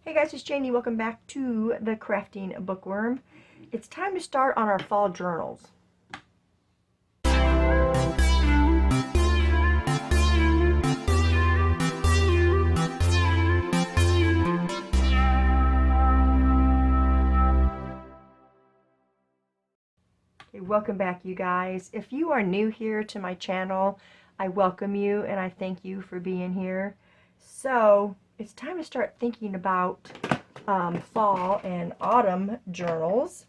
Hey guys, it's Janie. Welcome back to the Crafting Bookworm. It's time to start on our fall journals. Okay, welcome back, you guys. If you are new here to my channel, I welcome you and I thank you for being here. So it's time to start thinking about fall and autumn journals.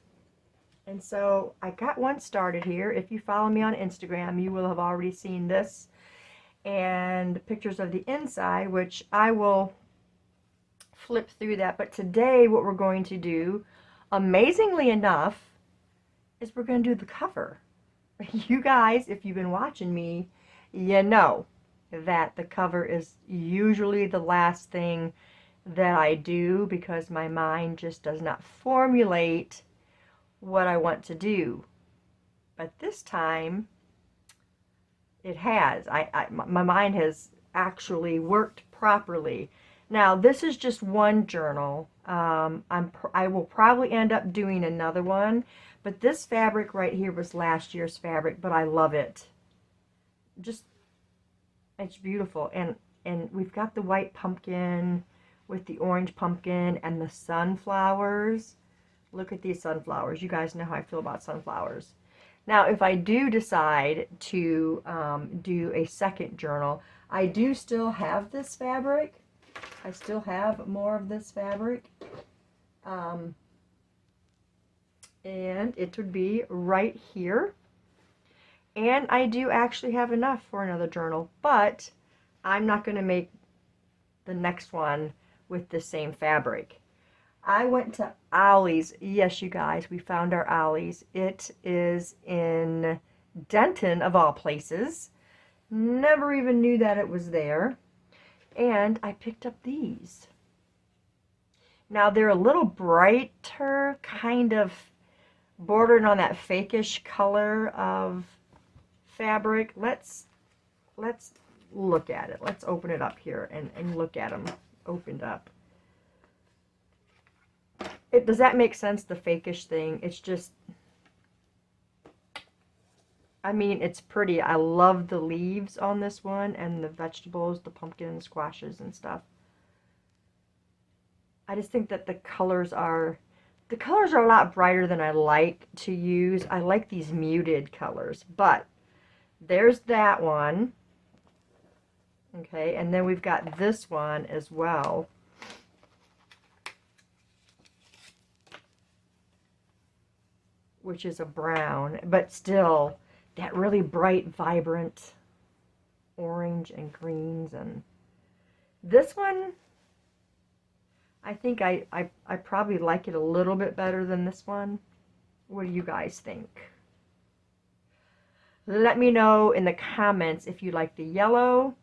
And so I got one started here. If you follow me on Instagram, you will have already seen this and pictures of the inside, which I will flip through that. But today what we're going to do, amazingly enough, is we're going to do the cover. You guys, if you've been watching me, you know that the cover is usually the last thing that I do because my mind just does not formulate what I want to do. But this time it has. My mind has actually worked properly. Now this is just one journal. I will probably end up doing another one, but this fabric right here was last year's fabric, but I love it. Just, it's beautiful. And we've got the white pumpkin with the orange pumpkin and the sunflowers. Look at these sunflowers. You guys know how I feel about sunflowers. Now, if I do decide to do a second journal, I do still have this fabric. I still have more of this fabric. And it would be right here. And I do actually have enough for another journal, but I'm not going to make the next one with the same fabric. I went to Ollie's. Yes, you guys, we found our Ollie's. It is in Denton, of all places. Never even knew that it was there. And I picked up these. Now, they're a little brighter, kind of bordering on that fakeish color of fabric. Let's look at it. Let's open it up here and look at them opened up. Does that make sense, the fakeish thing? It's just, I mean, it's pretty. I love the leaves on this one and the vegetables, the pumpkin and squashes and stuff. I just think that the colors are a lot brighter than I like to use. I like these muted colors, but there's that one. Okay, and then we've got this one as well. Which is a brown, but still that really bright, vibrant orange and greens. And this one, I think I probably like it a little bit better than this one. What do you guys think? Let me know in the comments if you like the yellow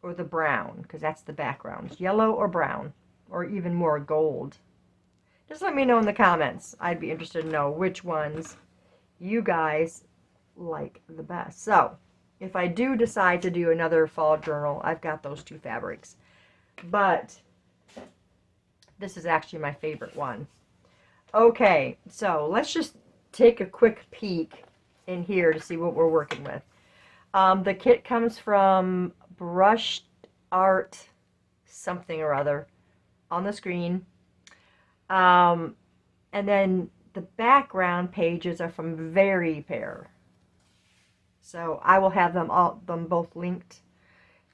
or the brown, because that's the background. Yellow or brown, or even more gold. Just let me know in the comments. I'd be interested to know which ones you guys like the best. So, if I do decide to do another fall journal, I've got those two fabrics. But this is actually my favorite one. Okay, so let's just take a quick peek in here to see what we're working with. The kit comes from Brushed Art something or other on the screen. And then the background pages are from Very Pair. So I will have them both linked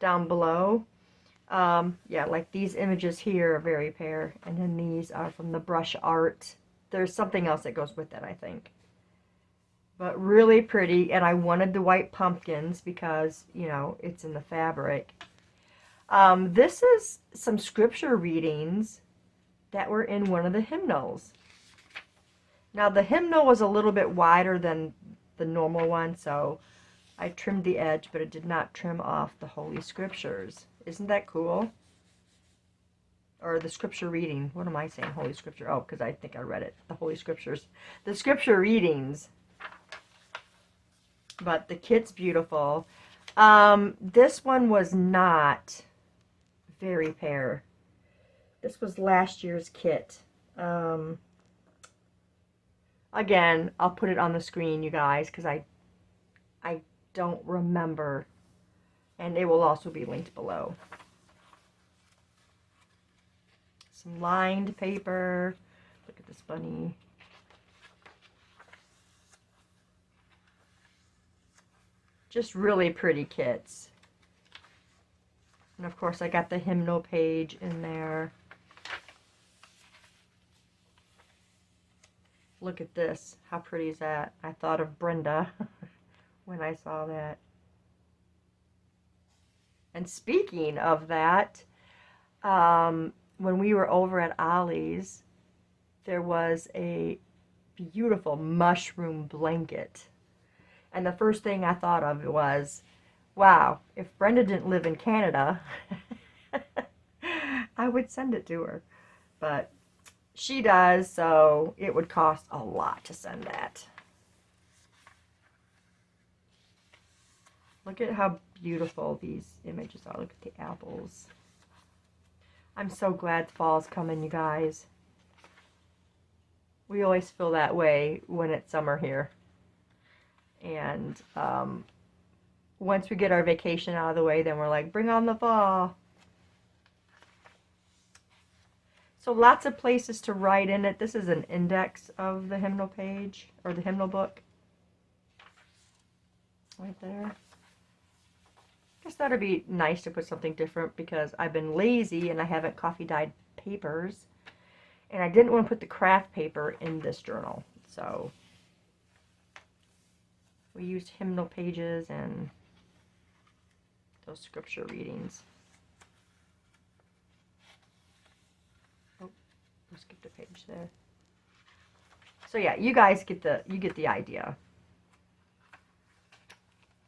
down below. Yeah, like these images here are Very Pair, and then these are from the Brush Art. There's something else that goes with that, I think. But really pretty, and I wanted the white pumpkins because, you know, it's in the fabric. This is some scripture readings that were in one of the hymnals. Now the hymnal was a little bit wider than the normal one, so I trimmed the edge, but it did not trim off the Holy Scriptures. Isn't that cool? Or the scripture reading. What am I saying? Holy Scripture. Oh, because I think I read it. The Holy Scriptures. The scripture readings. But the kit's beautiful. This one was not Very Pair. This was last year's kit. Again, I'll put it on the screen, you guys, because I don't remember. And it will also be linked below. Some lined paper. Look at this bunny. Just really pretty kits. And of course I got the hymnal page in there. Look at this. How pretty is that? I thought of Brenda when I saw that. And speaking of that, when we were over at Ollie's, there was a beautiful mushroom blanket. And the first thing I thought of was, wow, if Brenda didn't live in Canada, I would send it to her. But she does, so it would cost a lot to send that. Look at how beautiful these images are. Look at the apples. I'm so glad fall's coming, you guys. We always feel that way when it's summer here. And once we get our vacation out of the way, then we're like, bring on the fall. So lots of places to write in it. This is an index of the hymnal page, or the hymnal book. Right there. I just thought it'd be nice to put something different because I've been lazy and I haven't coffee dyed papers. And I didn't want to put the craft paper in this journal. So we used hymnal pages and those scripture readings. Oh, I skipped a page there. So yeah, you guys get the idea.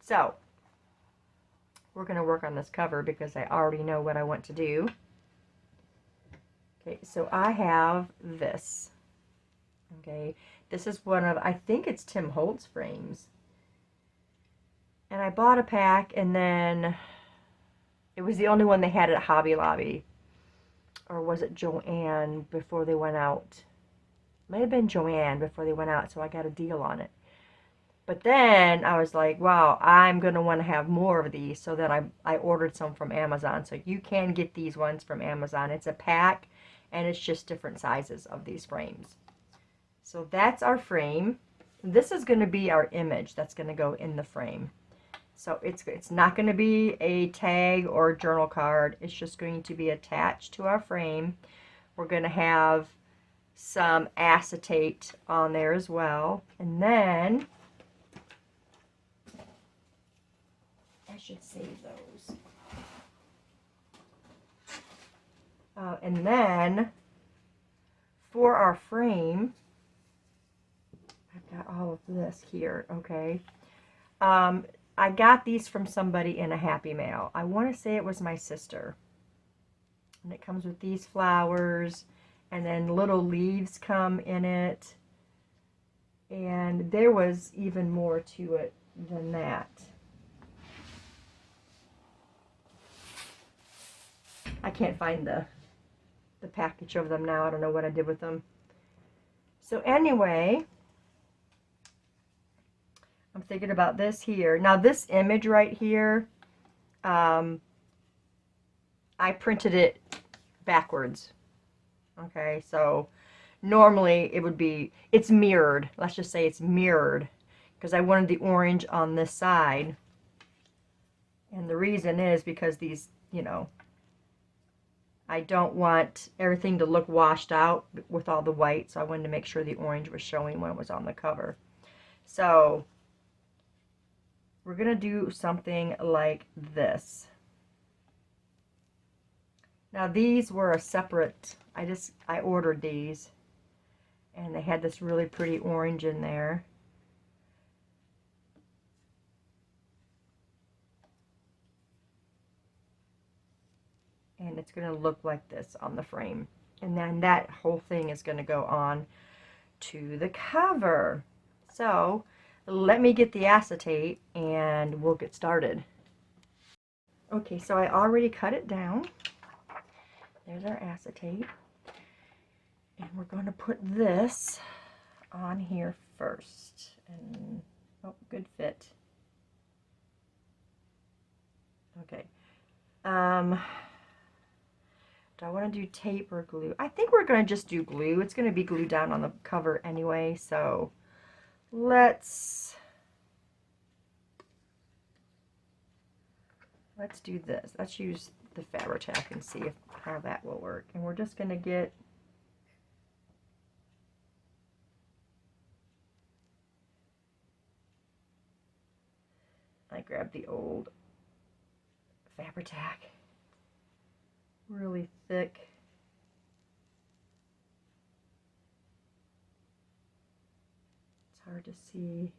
So we're going to work on this cover because I already know what I want to do. Okay, so I have this. Okay, this is one of, I think it's Tim Holtz frames. And I bought a pack, and then it was the only one they had at Hobby Lobby. Or was it Joann before they went out? Might have been Joann before they went out, so I got a deal on it. But then I was like, wow, I'm going to want to have more of these. So then I ordered some from Amazon. So you can get these ones from Amazon. It's a pack, and it's just different sizes of these frames. So that's our frame. This is going to be our image that's going to go in the frame. So it's not going to be a tag or a journal card. It's just going to be attached to our frame. We're going to have some acetate on there as well. And then I should save those. And then for our frame, I've got all of this here, okay. I got these from somebody in a Happy Mail. I want to say it was my sister. And it comes with these flowers, and then little leaves come in it. And there was even more to it than that. I can't find the package of them now. I don't know what I did with them. So anyway, I'm thinking about this here. Now this image right here, I printed it backwards. Okay, so normally it would be, it's mirrored. Let's just say it's mirrored because I wanted the orange on this side. And the reason is because these, you know, I don't want everything to look washed out with all the white, so I wanted to make sure the orange was showing when it was on the cover. So we're going to do something like this. Now these were a separate, I ordered these, and they had this really pretty orange in there. And it's going to look like this on the frame. And then that whole thing is going to go on to the cover. So let me get the acetate and we'll get started. Okay, so I already cut it down. There's our acetate. And we're going to put this on here first. And, oh, good fit. Okay. Do I want to do tape or glue? I think we're going to just do glue. It's going to be glued down on the cover anyway, so let's do this. Let's use the Fabri-Tac and see how that will work. And we're just going to get I grabbed the old Fabri-Tac, really thick. It's hard to see.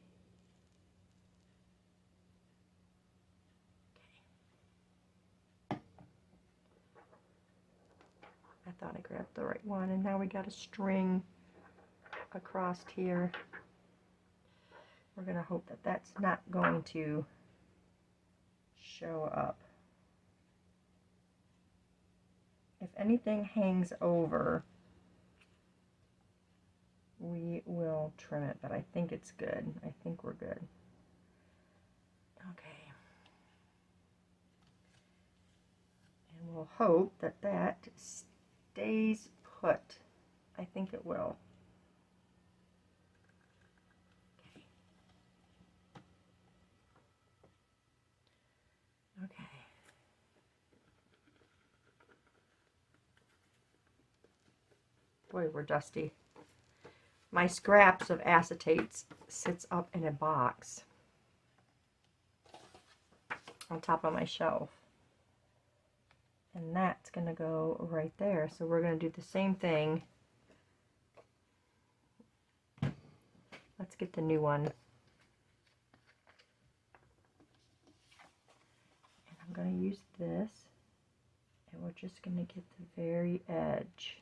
Okay. I thought I grabbed the right one, and now we got a string across here. We're going to hope that that's not going to show up. If anything hangs over, we will trim it, but I think it's good. I think we're good. Okay. And we'll hope that that stays put. I think it will. Okay. Boy, we're dusty. My scraps of acetates sits up in a box on top of my shelf. And that's going to go right there. So we're going to do the same thing. Let's get the new one. And I'm going to use this. And we're just going to get the very edge.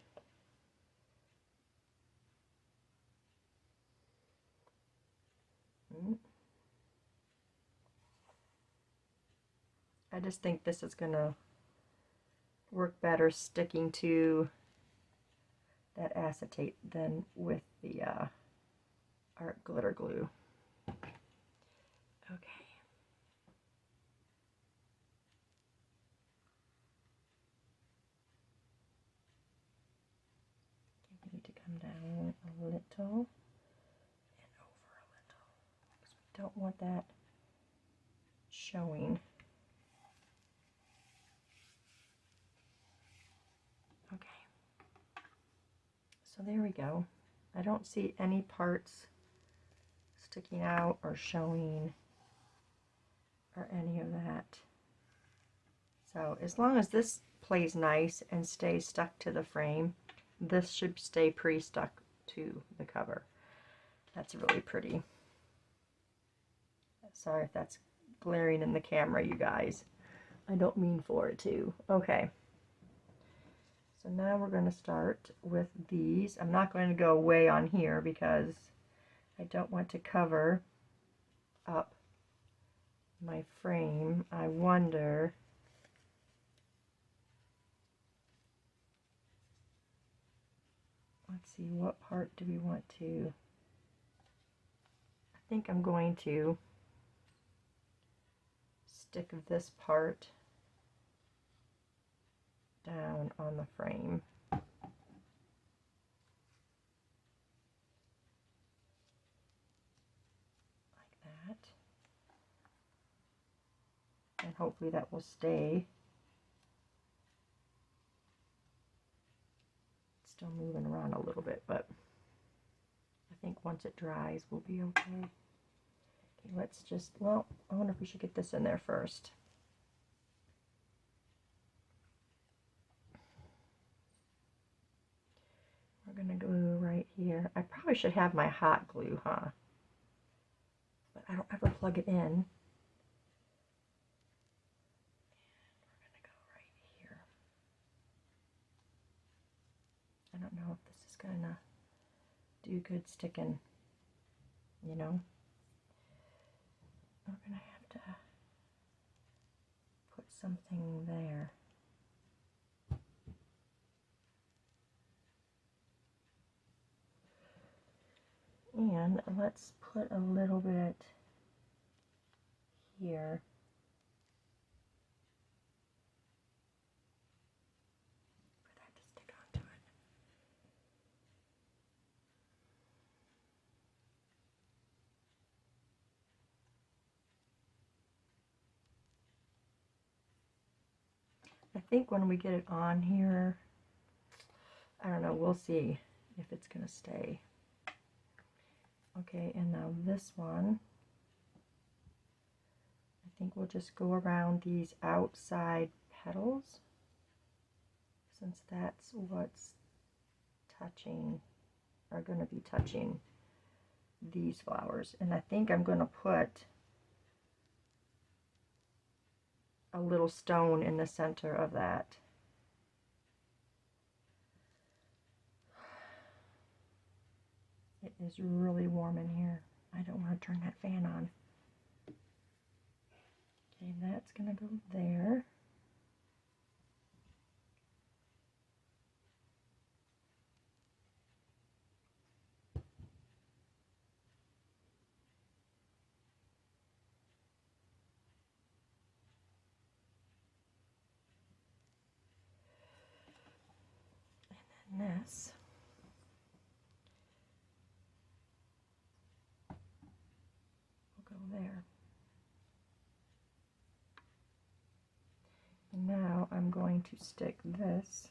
I just think this is going to work better sticking to that acetate than with the art glitter glue. Okay. You need to come down a little and over a little, because we don't want that showing. Okay, so there we go. I don't see any parts sticking out or showing or any of that. So as long as this plays nice and stays stuck to the frame, this should stay pre-stuck to the cover. That's really pretty. Sorry if that's glaring in the camera, you guys. I don't mean for it to. Okay. So now we're going to start with these. I'm not going to go way on here because I don't want to cover up my frame. I wonder, let's see, what part do we want to, I think I'm going to stick this part down on the frame. Like that. And hopefully that will stay. It's still moving around a little bit, but I think once it dries, we'll be okay. Okay, let's just, well, I wonder if we should get this in there first. We're going to glue right here. I probably should have my hot glue, huh? But I don't ever plug it in. And we're going to go right here. I don't know if this is going to do good sticking, you know. We're going to have to put something there. And let's put a little bit here. For that to stick onto it. I think when we get it on here, I don't know, we'll see if it's going to stay. Okay, and now this one, I think we'll just go around these outside petals, since that's what's touching, are going to be touching these flowers. And I think I'm going to put a little stone in the center of that. It is really warm in here. I don't want to turn that fan on. Okay, that's going to go there. And then this. Will go there. And now I'm going to stick this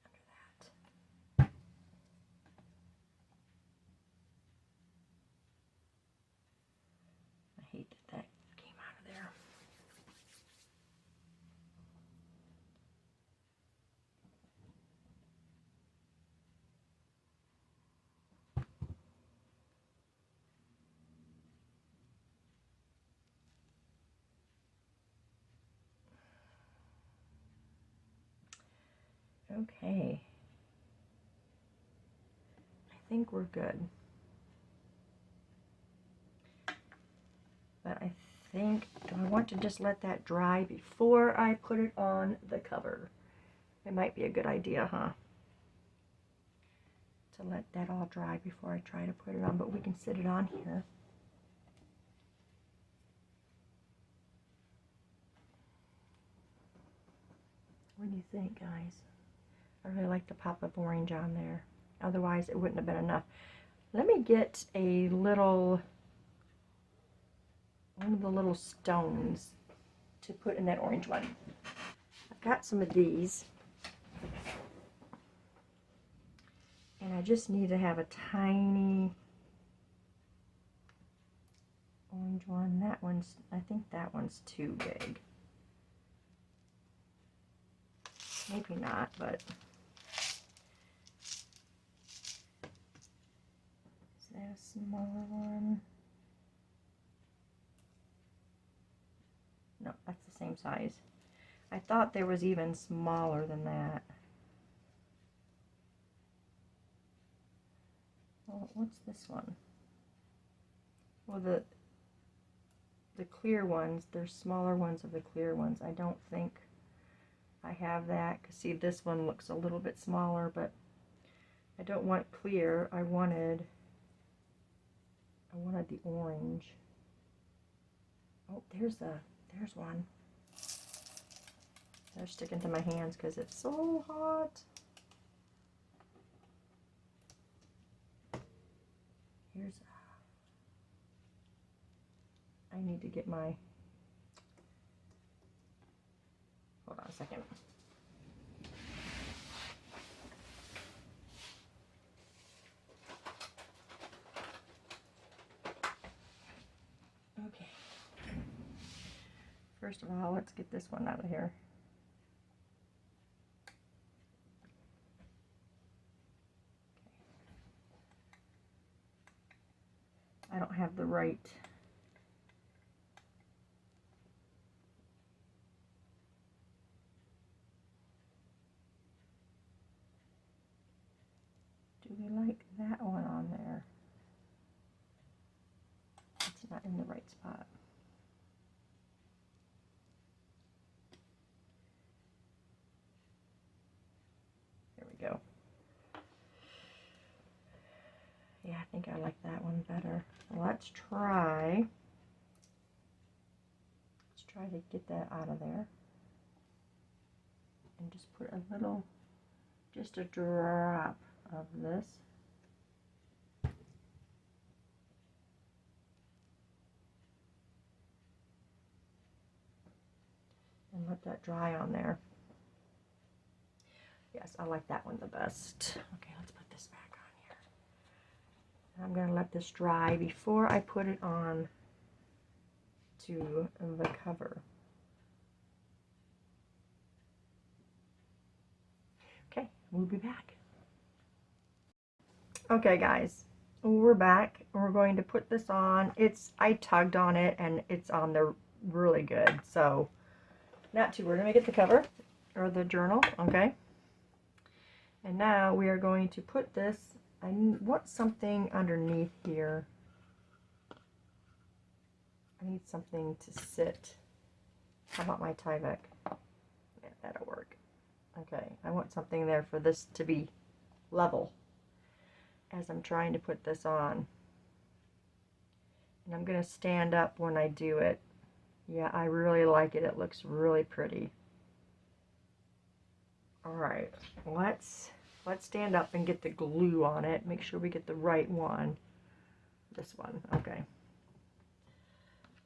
under that. I hate that that came out of there. Okay, I think we're good. But I think, do I want to just let that dry before I put it on the cover? It might be a good idea, huh? To let that all dry before I try to put it on, but we can sit it on here. What do you think, guys? I really like the pop of orange on there. Otherwise, it wouldn't have been enough. Let me get a little, one of the little stones to put in that orange one. I've got some of these. And I just need to have a tiny orange one. That one's, I think that one's too big. Maybe not, but is that a smaller one? No, that's the same size. I thought there was even smaller than that. Well, what's this one? Well, the clear ones, there's smaller ones of the clear ones. I don't think I have that. Cause see, this one looks a little bit smaller, but I don't want clear. I wanted the orange. Oh, there's one. They're sticking to my hands because it's so hot. Here's, I need to get my, hold on a second. Okay. First of all, let's get this one out of here. I don't have the right do we like that one on there? It's not in the right spot. go. Yeah, I think I like that one better. Let's try to get that out of there. And just put a little, just a drop of this. And let that dry on there. Yes, I like that one the best. Okay, let's put this back on here. And I'm going to let this dry before I put it on to the cover. Okay, we'll be back. Okay, guys, we're back. We're going to put this on. I tugged on it and it's on there really good. So, not too worried. Let me get the cover or the journal, okay? And now we are going to put this, I want something underneath here. I need something to sit. How about my Tyvek? Yeah, that'll work. Okay, I want something there for this to be level as I'm trying to put this on. And I'm going to stand up when I do it. Yeah, I really like it. It looks really pretty. Alright, let's stand up and get the glue on it. Make sure we get the right one. This one, okay.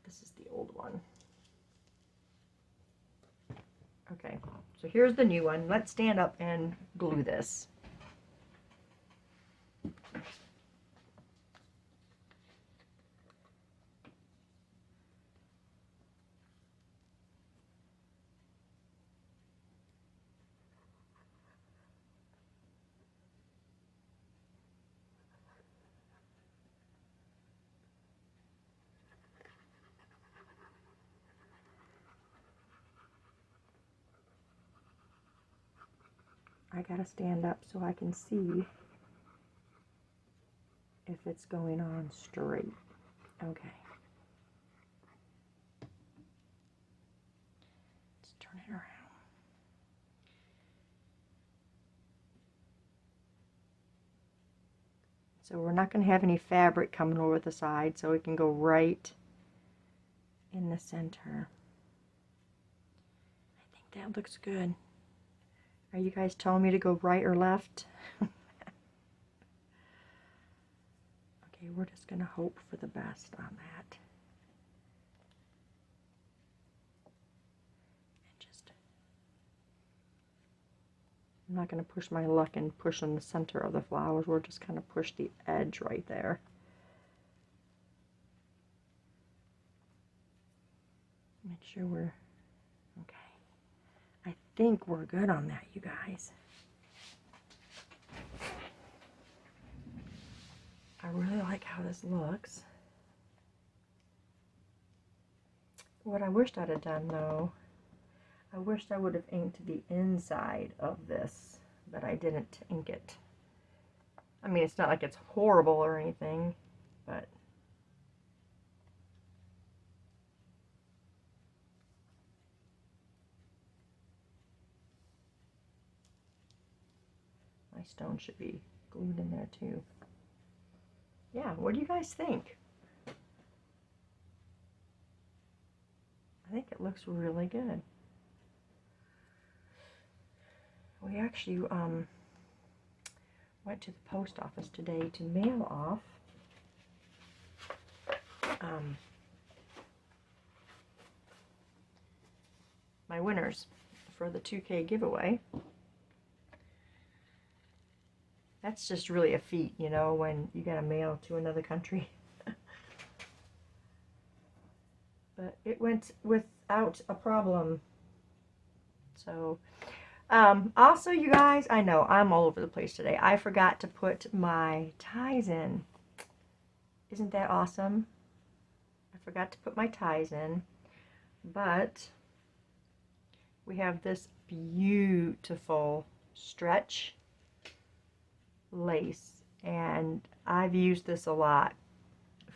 This is the old one. Okay, so here's the new one. Let's stand up and glue this. I gotta stand up so I can see if it's going on straight. Okay. Let's turn it around. So we're not going to have any fabric coming over the side, so it can go right in the center. I think that looks good. Are you guys telling me to go right or left? Okay, we're just going to hope for the best on that. And just, I'm not going to push my luck and push in the center of the flowers. We're just going to push the edge right there. Make sure we're okay. I think we're good on that, you guys. I really like how this looks. What I wished I'd have done, though, I wished I would have inked the inside of this, but I didn't ink it. I mean, it's not like it's horrible or anything, but my stone should be glued in there too. Yeah, what do you guys think? I think it looks really good. We actually went to the post office today to mail off my winners for the 2K giveaway. That's just really a feat, you know, when you gotta mail to another country. But it went without a problem. So, also, you guys, I know I'm all over the place today. I forgot to put my ties in. Isn't that awesome? I forgot to put my ties in, but we have this beautiful stretch lace, and I've used this a lot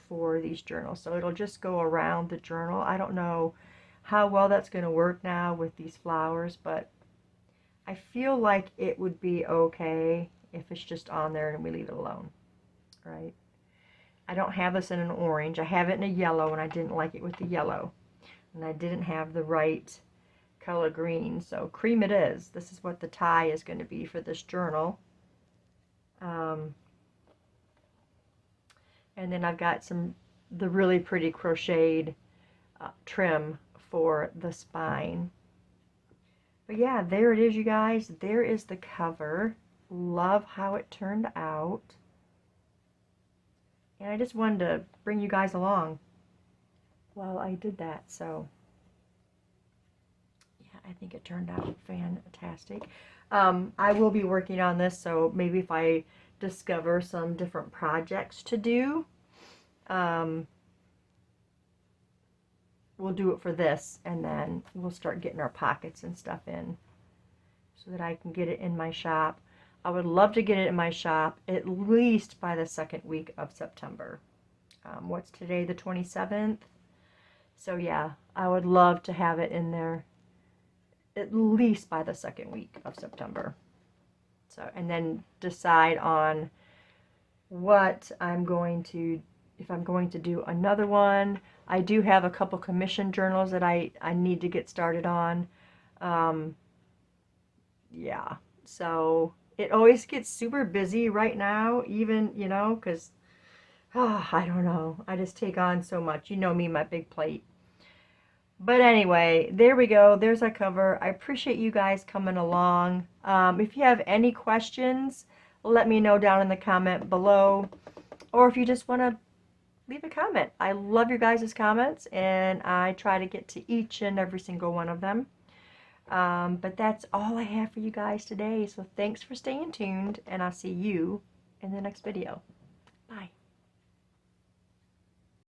for these journals, so it'll just go around the journal. I don't know how well that's going to work now with these flowers, but I feel like it would be okay if it's just on there and we leave it alone, right? I don't have this in an orange. I have it in a yellow, and I didn't like it with the yellow. And I didn't have the right color green, so cream it is. This is what the tie is going to be for this journal. And then I've got the really pretty crocheted trim for the spine. But yeah, there it is, you guys. There is the cover. Love how it turned out. And I just wanted to bring you guys along while I did that. So yeah, I think it turned out fantastic. I will be working on this, so maybe if I discover some different projects to do, we'll do it for this, and then we'll start getting our pockets and stuff in so that I can get it in my shop. I would love to get it in my shop at least by the second week of September. What's today, the 27th? So yeah, I would love to have it in there at least by the second week of September. So, and then decide on what I'm going to, if I'm going to do another one. I do have a couple commission journals that I need to get started on. Yeah, so it always gets super busy right now, even, you know, because, I don't know. I just take on so much. You know me, my big plate. But anyway, there we go. There's our cover. I appreciate you guys coming along. If you have any questions, let me know down in the comment below. Or if you just want to leave a comment. I love your guys' comments, and I try to get to each and every single one of them. But that's all I have for you guys today. So thanks for staying tuned, and I'll see you in the next video.